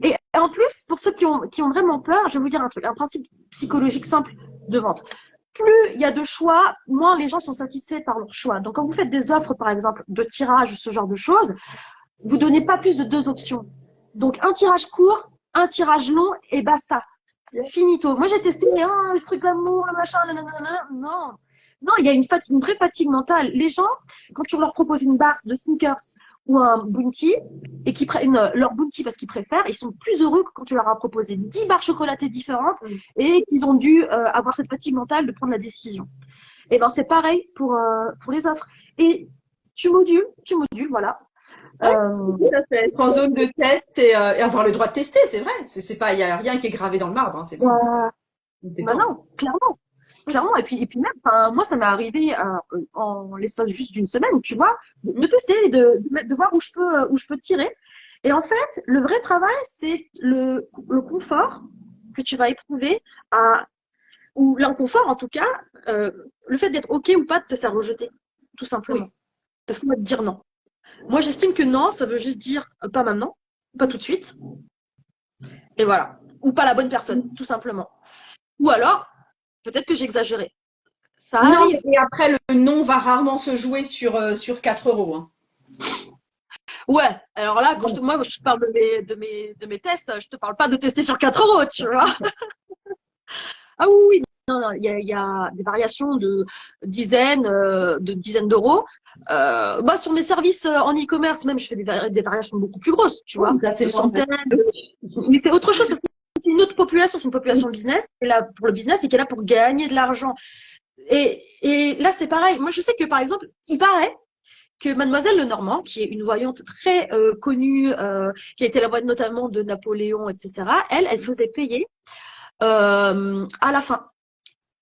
Et en plus, pour ceux qui ont vraiment peur, je vais vous dire un truc, un principe psychologique simple de vente. Plus il y a de choix, moins les gens sont satisfaits par leur choix. Donc, quand vous faites des offres, par exemple, de tirage, ce genre de choses, vous donnez pas plus de 2 options. Donc, un tirage court, un tirage long et basta. Finito. Moi, j'ai testé le truc d'amour, le machin, nanana. Non. Non, il y a une vraie fatigue mentale. Les gens, quand tu leur proposes une barre de sneakers ou un bounty, et qu'ils prennent leur bounty parce qu'ils préfèrent, ils sont plus heureux que quand tu leur as proposé 10 barres chocolatées différentes et qu'ils ont dû avoir cette fatigue mentale de prendre la décision. Et ben, c'est pareil pour les offres. Et tu modules, voilà. être en zone de test et avoir le droit de tester, c'est vrai. C'est pas, il y a rien qui est gravé dans le marbre, hein, c'est bon. Bah non, clairement. clairement. Et puis même, enfin, moi, ça m'est arrivé en l'espace juste d'une semaine, tu vois, de tester, de voir où je peux tirer. Et en fait, le vrai travail, c'est le confort que tu vas éprouver ou l'inconfort, en tout cas, le fait d'être OK ou pas de te faire rejeter, tout simplement. Oui. Parce qu'on va te dire non. Moi, j'estime que non, ça veut juste dire pas maintenant, pas tout de suite, et voilà. Ou pas la bonne personne, tout simplement. Ou alors, peut-être que j'exagérais. Ça Non, arrive. et après, le non va rarement se jouer sur 4 euros. Hein. Ouais, alors là, Bon. moi, je parle de mes tests, je te parle pas de tester sur 4 euros, tu vois. Ah oui, oui, non, non, il y a des variations de dizaines d'euros. Bah, sur mes services en e-commerce, même, je fais des variations beaucoup plus grosses, tu Oui, vois, ça, c'est de normal. centaines. Mais c'est autre chose parce que c'est une autre population, c'est une population business, qui est là pour le business et qui est là pour gagner de l'argent. Et là, c'est pareil. Moi, je sais que, par exemple, il paraît que Mademoiselle Lenormand, qui est une voyante très connue, qui a été la voix notamment de Napoléon, etc., elle faisait payer à la fin.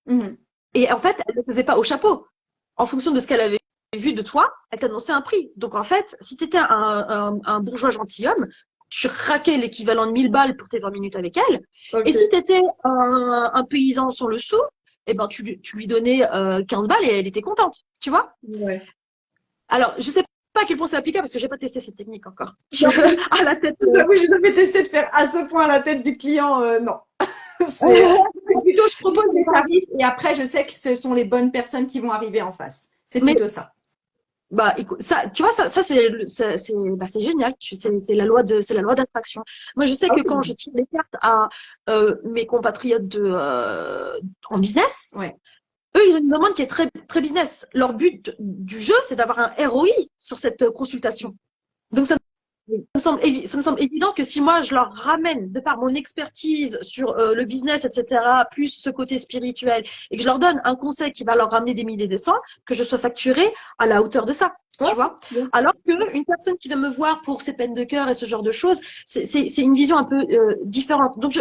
Mhm. Et en fait, elle ne le faisait pas au chapeau. En fonction de ce qu'elle avait vu de toi, elle t'annonçait un prix. Donc en fait, si tu étais un bourgeois gentilhomme, tu raquais l'équivalent de 1000 balles pour tes 20 minutes avec elle. Et Ok. si tu étais un paysan sur le sou, eh ben, tu lui donnais 15 balles et elle était contente. Tu vois? Ouais. Alors, je sais pas à quel point c'est applicable parce que j'ai pas testé cette technique encore. Non, À la tête. oui, je devais tester de faire à ce point la tête du client. Non. C'est plutôt, je propose des tarifs et après, je sais que ce sont les bonnes personnes qui vont arriver en face. C'est Mais plutôt ça. bah, écoute, ça, tu vois, c'est génial. C'est la loi d'attraction. Moi, je sais Ah que quand oui. je tire les cartes à mes compatriotes en business, Ouais. eux, ils ont une demande qui est très, très business. Leur but du jeu, c'est d'avoir un ROI sur cette consultation. Donc, ça me semble évident que si moi je leur ramène, de par mon expertise sur le business, etc., plus ce côté spirituel, et que je leur donne un conseil qui va leur ramener des milliers et des cents, que je sois facturée à la hauteur de ça, Ouais, tu vois. bien. Alors qu'une personne qui vient me voir pour ses peines de cœur et ce genre de choses, c'est une vision un peu différente. Donc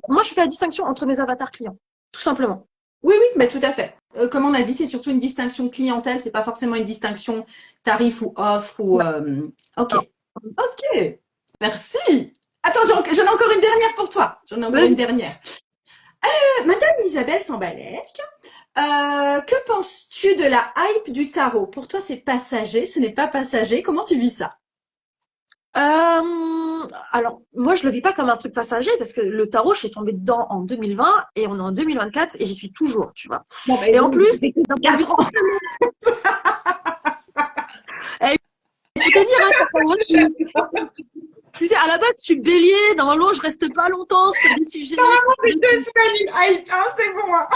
moi je fais la distinction entre mes avatars clients, tout simplement. Oui, oui, mais tout à fait. Comme on a dit, c'est surtout une distinction clientèle, c'est pas forcément une distinction tarif ou offre ou. Ok. Alors, Ok. Merci. Attends, j'en ai encore une dernière pour toi. J'en ai encore une vas-y. dernière. Madame Isabelle Sambalek, que penses-tu de la hype du tarot? Pour toi, c'est passager, ce n'est pas passager. Comment tu vis ça? Alors, moi, je le vis pas comme un truc passager parce que le tarot, je suis tombée dedans en 2020 et on est en 2024 et j'y suis toujours, tu vois. Bon, ben Et en oui, plus, ça fait que d'un point de vue 4 ans. totalement, eh, il faut tenir, hein, moi, tu sais, à la base, je suis bélier, normalement, je reste pas longtemps sur des sujets. C'est 2 semaines une hype, hein, c'est bon, hein.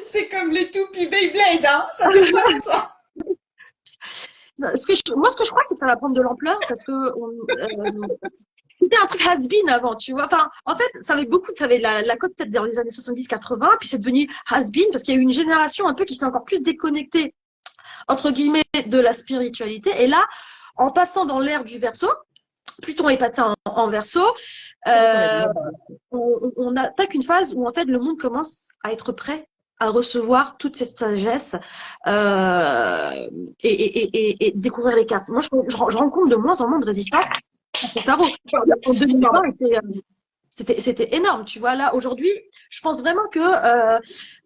C'est comme les toupies Beyblade, hein. Ça dure pas longtemps. Moi, ce que je crois, c'est que ça va prendre de l'ampleur parce que c'était un truc has-been avant, tu vois. Enfin, en fait, ça avait la cote peut-être dans les années 70-80, puis c'est devenu has-been parce qu'il y a eu une génération un peu qui s'est encore plus déconnectée entre guillemets de la spiritualité. Et là, en passant dans l'ère du Verseau, Pluton est passé en Verseau, euh, on attaque une phase où en fait le monde commence à être prêt à recevoir toute cette sagesse et découvrir les cartes. Moi, je rencontre de moins en moins de résistance au tarot. En 2020, c'était énorme, tu vois. Là, aujourd'hui, je pense vraiment que,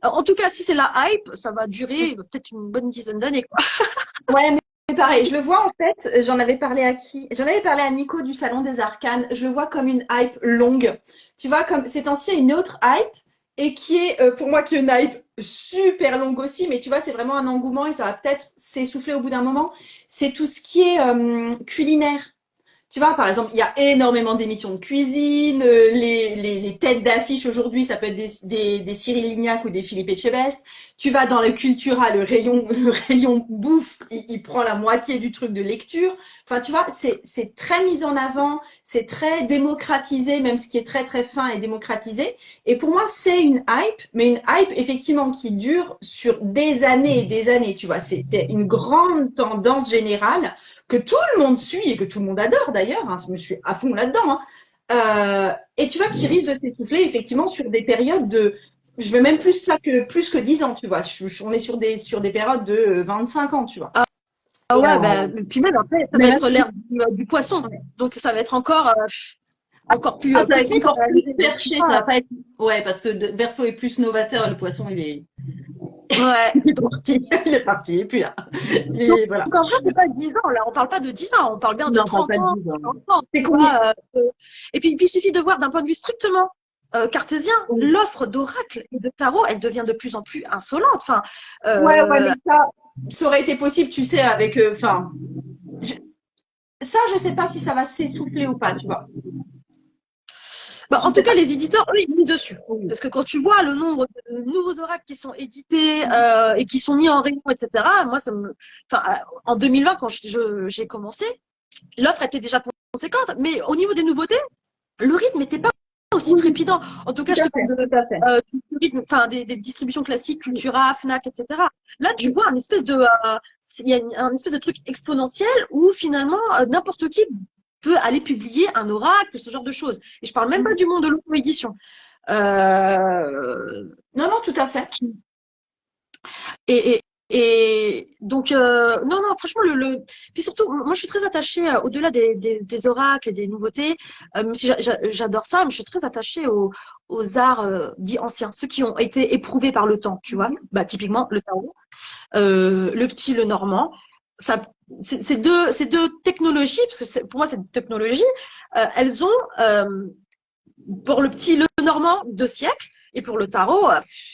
en tout cas, si c'est la hype, ça va durer peut-être une bonne dizaine d'années, quoi. Ouais, mais pareil, je le vois en fait, j'en avais parlé à qui? J'en avais parlé à Nico du Salon des Arcanes, je le vois comme une hype longue. Tu vois, comme ces temps-ci, il y a une autre hype, et qui est, pour moi, qui est une hype super longue aussi, mais tu vois, c'est vraiment un engouement et ça va peut-être s'essouffler au bout d'un moment. C'est tout ce qui est culinaire. Tu vois, par exemple, il y a énormément d'émissions de cuisine. Les têtes d'affiche aujourd'hui, ça peut être des Cyril Lignac ou des Philippe Etchebest. Tu vas dans le Cultura, le rayon bouffe, il prend la moitié du truc de lecture. Enfin, tu vois, c'est très mis en avant, c'est très démocratisé, même ce qui est très très fin est démocratisé. Et pour moi, c'est une hype, mais une hype effectivement qui dure sur des années et des années. Tu vois, c'est une grande tendance générale que tout le monde suit et que tout le monde adore d'ailleurs, hein, je me suis à fond là-dedans, hein. Et tu vois, qui risque de s'essouffler effectivement sur des périodes je veux même plus que 10 ans, tu vois. On est sur des périodes de 25 ans, tu vois. Ah Et, ouais, puis même après, ça va même être l'ère du poisson. Donc ça va être encore plus ça va être cosmique en encore plus réalité. Donc, perché, ça va pas être. Ouais, parce que Verseau est plus novateur, le poisson, ouais. il est parti, il est parti, et puis là. Donc, Et voilà. en vrai, c'est pas 10 ans, là. On parle pas de 10 ans, on parle bien de Non, on parle 30 pas de ans, 10 ans. 40 ans, C'est tu combien? vois. Et puis, il suffit de voir d'un point de vue strictement cartésien, Oui. l'offre d'oracle et de tarot, elle devient de plus en plus insolente. Enfin, Ouais, mais ça aurait été possible, tu sais, avec. Enfin, je sais pas si ça va s'essouffler ou pas, tu vois. bah, Je en tout sais cas, pas. les éditeurs, eux, ils misent dessus. Oui. Parce que quand tu vois le nombre de nouveaux oracles qui sont édités et qui sont mis en rayon, etc., moi, enfin, en 2020, quand j'ai commencé, l'offre était déjà conséquente. Mais au niveau des nouveautés, le rythme n'était pas aussi Oui, trépidant. En tout cas, tout je à te parle fait, tout à fait. du rythme, enfin, des distributions classiques, Cultura, Fnac, etc. Là, tu vois il y a un espèce de truc exponentiel où finalement, n'importe qui peut aller publier un oracle, ce genre de choses. Et je parle même pas du monde de l'auto-édition. Euh, Non, non, tout à fait. et, et, et donc, non, non, franchement, puis surtout, moi, je suis très attachée, au-delà des oracles et des nouveautés, même si j'adore ça, mais je suis très attachée aux arts dits anciens, ceux qui ont été éprouvés par le temps, tu vois. Bah, typiquement, le tarot, le petit, le normand. Ça, ces deux technologies, parce que pour moi, c'est une technologie, elles ont, pour le petit, le normand, 2 siècles, et pour le tarot,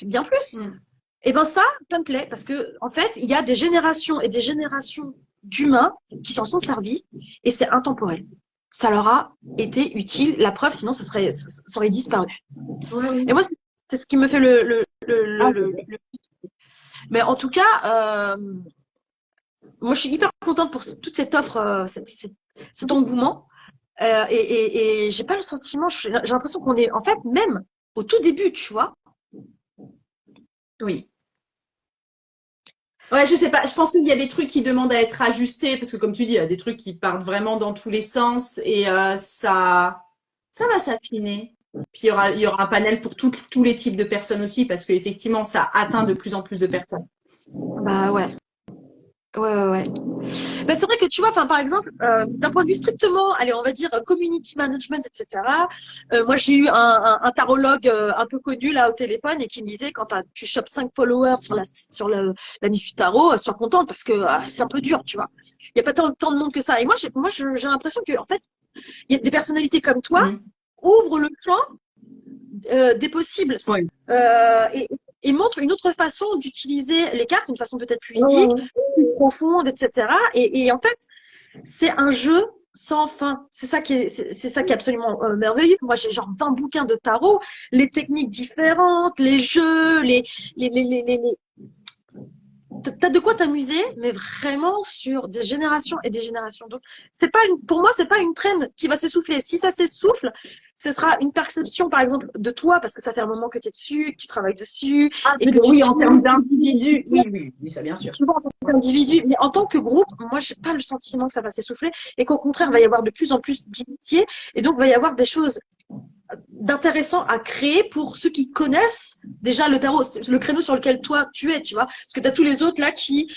bien plus. Mm. Et ben ça me plaît parce que en fait, il y a des générations et des générations d'humains qui s'en sont servis et c'est intemporel. Ça leur a été utile. La preuve, sinon, ça aurait disparu. Ouais, Et oui. moi, c'est ce qui me fait Ah, Mais en tout cas, moi, je suis hyper contente pour toute cette offre, cet engouement. Et j'ai pas le sentiment, j'ai l'impression qu'on est, en fait, même au tout début, tu vois. oui. Ouais, je sais pas. Je pense qu'il y a des trucs qui demandent à être ajustés parce que, comme tu dis, il y a des trucs qui partent vraiment dans tous les sens et ça va s'affiner. Puis il y aura un panel pour tous les types de personnes aussi parce qu'effectivement, ça atteint de plus en plus de personnes. Bah ouais. Ouais, ouais, ouais. Bah, c'est vrai que tu vois, enfin, par exemple, d'un point de vue strictement, allez, on va dire community management, etc. Moi, j'ai eu un tarologue un peu connu là au téléphone et qui me disait quand tu chopes 5 followers sur la niche du tarot, sois contente parce que c'est un peu dur, tu vois. Il n'y a pas tant de monde que ça. Et moi, j'ai l'impression que en fait, il y a des personnalités comme toi Mm. ouvrent le champ des possibles. Ouais. Et montre une autre façon d'utiliser les cartes, une façon peut-être plus ludique, plus profonde, etc. Et en fait, c'est un jeu sans fin. C'est ça qui est absolument merveilleux. Moi, j'ai genre 20 bouquins de tarot, les techniques différentes, les jeux, t'as de quoi t'amuser, mais vraiment sur des générations et des générations. Donc, pour moi, c'est pas une traîne qui va s'essouffler. Si ça s'essouffle, ce sera une perception, par exemple, de toi, parce que ça fait un moment que tu es dessus, que tu travailles dessus, Ah, et que tu oui, en termes tu d'individu, oui, oui, oui, ça bien sûr. tu vois, en tant qu'individu, mais en tant que groupe, moi, j'ai pas le sentiment que ça va s'essouffler et qu'au contraire, il va y avoir de plus en plus d'initiés et donc, il va y avoir des choses d'intéressant à créer pour ceux qui connaissent déjà le tarot, le créneau sur lequel toi tu es, tu vois. Parce que tu as tous les autres là qui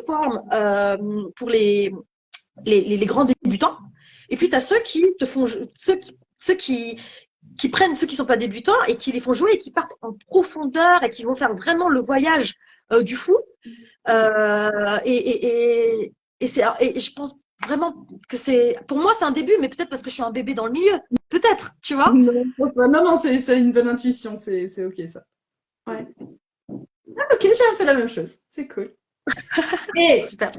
forment pour les grands débutants. Et puis tu as ceux qui te font ceux qui prennent ceux qui sont pas débutants et qui les font jouer et qui partent en profondeur et qui vont faire vraiment le voyage du fou. Et je pense vraiment que pour moi, c'est un début, mais peut-être parce que je suis un bébé dans le milieu. Peut-être, tu vois. Non, non, non, c'est une bonne intuition, c'est ok ça. Ouais. Ah, ok, j'ai fait la même chose. C'est cool. Et Super.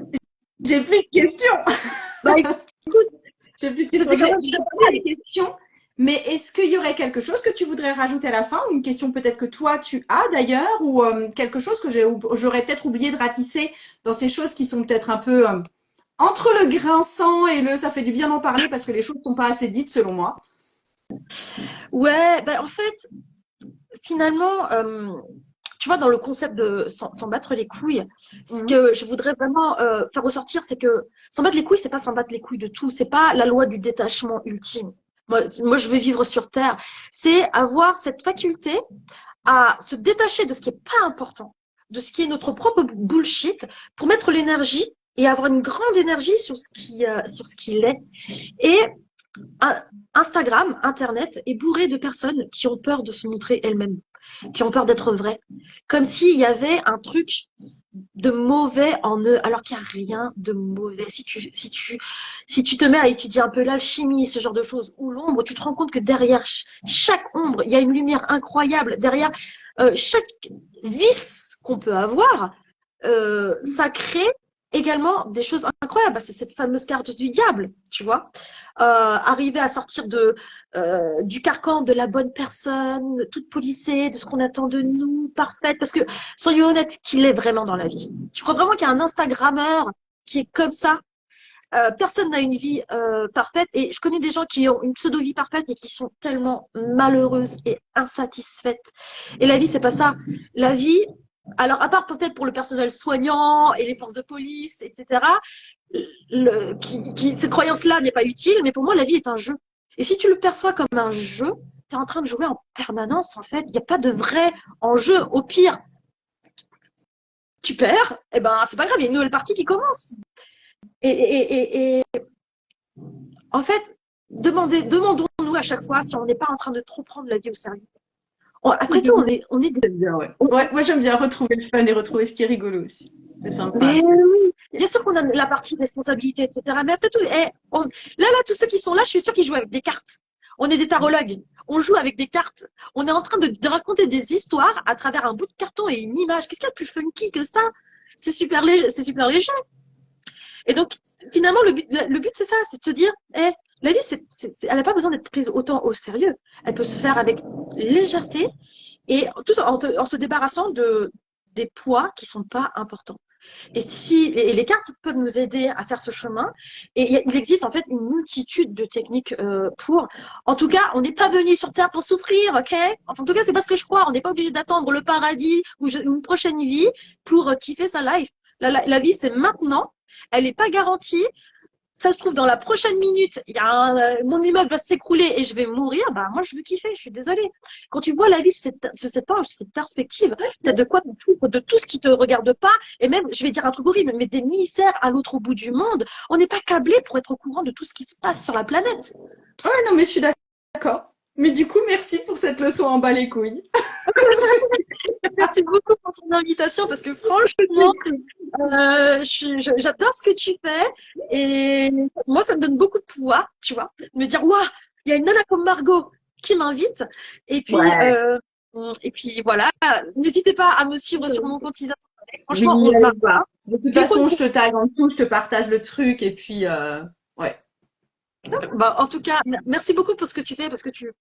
j'ai plus de questions. Bah, écoute, J'ai plus de questions. c'était quand même J'ai super. pas les questions. Mais est-ce qu'il y aurait quelque chose que tu voudrais rajouter à la fin, ou une question peut-être que toi tu as d'ailleurs, ou quelque chose que j'aurais peut-être oublié de ratisser dans ces choses qui sont peut-être un peu entre le grinçant et ça fait du bien d'en parler parce que les choses ne sont pas assez dites selon moi. Ouais, bah, en fait, finalement, tu vois, dans le concept de s'en battre les couilles, ce Mhm. que je voudrais vraiment faire ressortir, c'est que s'en battre les couilles, c'est pas s'en battre les couilles de tout, c'est pas la loi du détachement ultime. Moi, je veux vivre sur Terre. C'est avoir cette faculté à se détacher de ce qui est pas important, de ce qui est notre propre bullshit, pour mettre l'énergie et avoir une grande énergie sur ce qui l'est. Et Instagram, Internet est bourré de personnes qui ont peur de se montrer elles-mêmes, qui ont peur d'être vraies, comme s'il y avait un truc de mauvais en eux, alors qu'il n'y a rien de mauvais. Si tu te mets à étudier un peu l'alchimie, ce genre de choses, ou l'ombre, tu te rends compte que derrière chaque ombre, il y a une lumière incroyable. Derrière chaque vice qu'on peut avoir, ça crée également des choses incroyables. C'est cette fameuse carte du diable, tu vois. Arriver à sortir du carcan de la bonne personne, toute policée, de ce qu'on attend de nous, parfaite. Parce que, soyons honnêtes, qu'il est vraiment dans la vie. Tu crois vraiment qu'il y a un Instagrammeur qui est comme ça? Personne n'a une vie parfaite. Et je connais des gens qui ont une pseudo-vie parfaite et qui sont tellement malheureuses et insatisfaites. Et la vie, c'est pas ça. La vie, alors à part peut-être pour le personnel soignant et les forces de police, etc., cette croyance-là n'est pas utile, mais pour moi, la vie est un jeu. Et si tu le perçois comme un jeu, tu es en train de jouer en permanence, en fait. Il n'y a pas de vrai enjeu. Au pire, tu perds, et ben c'est pas grave, il y a une nouvelle partie qui commence. Et en fait, demandons-nous à chaque fois si on n'est pas en train de trop prendre la vie au sérieux. Après tout, on est des... Bien, ouais. Ouais, moi j'aime bien retrouver le fun et retrouver ce qui est rigolo aussi. C'est sympa. Mais oui, bien sûr qu'on a la partie responsabilité, etc. Mais après tout, là, tous ceux qui sont là, je suis sûre qu'ils jouent avec des cartes. On est des tarologues. On joue avec des cartes. On est en train de raconter des histoires à travers un bout de carton et une image. Qu'est-ce qu'il y a de plus funky que ça? C'est super léger, c'est super léger. Et donc, finalement, le but, c'est ça, c'est de se dire, la vie, elle n'a pas besoin d'être prise autant au sérieux. Elle peut se faire avec légèreté et tout en se débarrassant des poids qui sont pas importants. Et les cartes peuvent nous aider à faire ce chemin. Et il existe en fait une multitude de techniques pour. En tout cas, on n'est pas venu sur Terre pour souffrir, ok? Enfin, en tout cas, c'est pas ce que je crois. On n'est pas obligé d'attendre le paradis ou une prochaine vie pour kiffer sa life. La vie, c'est maintenant. Elle n'est pas garantie. Ça se trouve, dans la prochaine minute, mon immeuble va s'écrouler et je vais mourir. Bah, moi, je veux kiffer, je suis désolée. Quand tu vois la vie sous cette angle, sous cette perspective, t'as de quoi te foutre de tout ce qui te regarde pas. Et même, je vais dire un truc horrible, mais des misères à l'autre bout du monde. On n'est pas câblé pour être au courant de tout ce qui se passe sur la planète. Ouais, non, mais je suis d'accord. Mais du coup, merci pour cette leçon en bas les couilles. Merci beaucoup pour ton invitation parce que franchement, j'adore ce que tu fais et moi, ça me donne beaucoup de pouvoir, tu vois, de me dire, waouh, il y a une nana comme Margot qui m'invite et puis, voilà, n'hésitez pas à me suivre sur mon compte Isa. Franchement, Oui, on se marre. de toute façon, je te tag en dessous, je te partage le truc et puis, ouais. Bah, en tout cas, merci beaucoup pour ce que tu fais parce que tu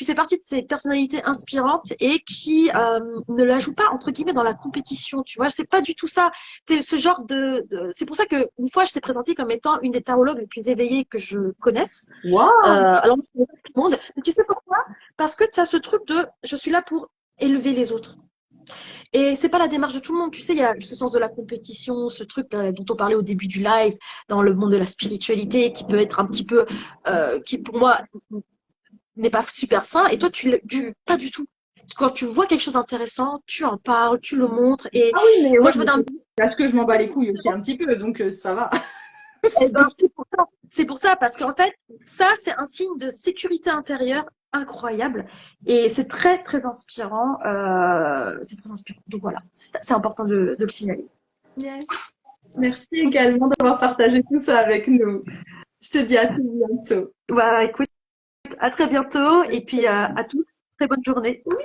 fais partie de ces personnalités inspirantes et qui ne la jouent pas entre guillemets dans la compétition, tu vois. C'est pas du tout ça. T'es ce genre c'est pour ça que une fois je t'ai présentée comme étant une des tarologues les plus éveillées que je connaisse. Wow. Alors c'est pas tout le monde. Mais tu sais pourquoi? Parce que tu as ce truc de je suis là pour élever les autres. Et c'est pas la démarche de tout le monde. Tu sais, il y a ce sens de la compétition, ce truc dont on parlait au début du live, dans le monde de la spiritualité, qui peut être un petit peu, qui pour moi n'est pas super sain. Et toi, pas du tout. Quand tu vois quelque chose d'intéressant, tu en parles, tu le montres. Et ah oui, mais moi, ouais, je me donne. parce que je m'en bats les couilles aussi un petit peu, donc ça va. Eh ben, c'est pour ça. C'est pour ça, parce qu'en fait, ça, c'est un signe de sécurité intérieure incroyable. Et c'est très, très inspirant. C'est très inspirant. Donc voilà, c'est important de le signaler. Yes. Merci également d'avoir partagé tout ça avec nous. Je te dis à tout bientôt. Voilà, écoute, à très bientôt. Et puis à tous, très bonne journée. Oui.